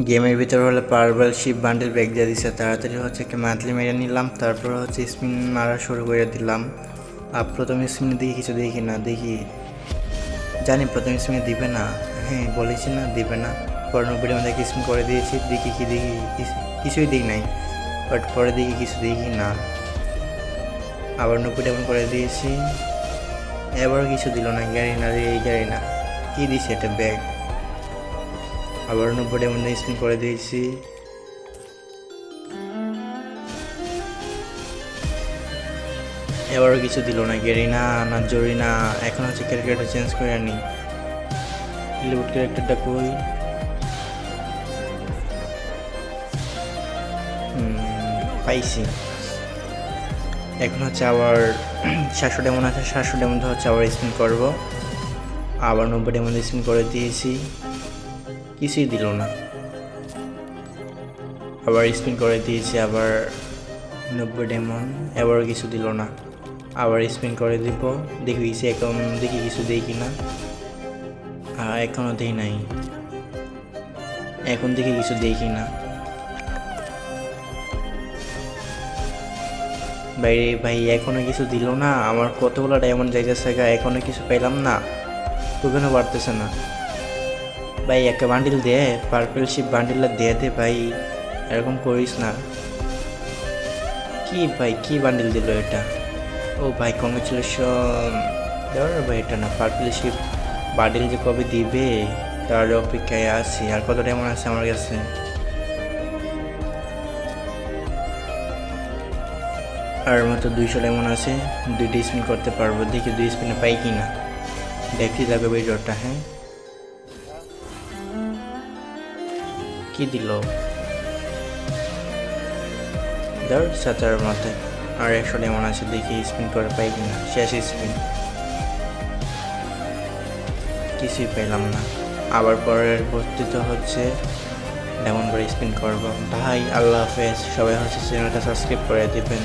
গেমের ভিতরে হলে পাওয়ারবল শিপ বান্ডেল ব্যাগ দিয়ে দিচ্ছে, তাড়াতাড়ি হচ্ছে একটা মান্থলি মেরে নিলাম। তারপর হচ্ছে স্পিন মারা শুরু করে দিলাম। আর প্রথম স্পিনে দেখি কিছু দেখি না, দেখি জানি প্রথম স্পিনে দিবে না, হ্যাঁ বলেছি না দিবে না। পরে 90 মধ্যে স্পিন করে দিয়েছি, দেখি কি দেখি কিছুই দিই নাই। বাট পরে দেখি কিছু দেখি না, আবার 90 করে দিয়েছি, এবারও কিছু দিল না। গাড়ি না রে, এই গাড়ি না, কী দিছে এটা ব্যাগ। আবার 90 মধ্যে স্পিন করে দিয়েছি, এবারও কিছু দিল না। গেরি না, না জরি না। এখন হচ্ছে ক্যারেক্টারটা চেঞ্জ করে আনি। লিউট ক্যারেক্টারটা কই? পাইছি। এখন হচ্ছে আবার 700 ডেমন আছে, 700 ডেমন হচ্ছে আবার স্পিন করবো। আবার 90 ডেমন স্পিন করে দিয়েছি, কিছুই দিল না। আবার স্পিন করে দিয়েছি, আবার 90 ডেমন, এবারও কিছু দিল না। আবার স্পিন করে দিব, দেখি এখন দেখি কিছু দেখি না, এখনও দেখি নাই। এখন দেখি কিছু দেখি না। বাইরে ভাই এখনো কিছু দিল না। আমার কতগুলো ডায়মন্ড যাইতেছে, এখনো কিছু পাইলাম না, ওখানে বাড়তেছে না। ভাই একটা বান্ডিল দে, পার্পল শিপ বান্ডিলটা দিয়ে দে ভাই, এরকম করিস না। কি ভাই, কি বান্ডিল দিল এটা? ও ভাই কংগ্রেচুলেশন। দেওয়ার ভাই এটা না, পার্পল শিপ বান্ডিল যে কবে দিবে তার অপেক্ষায় আছি। আর কত ডায়মন্ড আছে আমার কাছে? আর মাত্র 200 ডায়মন্ড আছে, 2টি স্পিন করতে পারবো। দেখি 2 স্পিনে পাই কি না, দেখতে যাবে ভিডিওটা। হ্যাঁ, কি দিল? ধর 7 মধ্যে আর 100 ডায়মন্ড আছে, দেখি স্পিন করে পাই কি না। শেষ স্পিন, কিছুই পেলাম না। আবার পরের বর্তিত হচ্ছে ডায়মন্ড করে স্পিন করবো। ভাই আল্লাহ হাফেজ, সবাই হচ্ছে চ্যানেলটা সাবস্ক্রাইব করে দিবেন।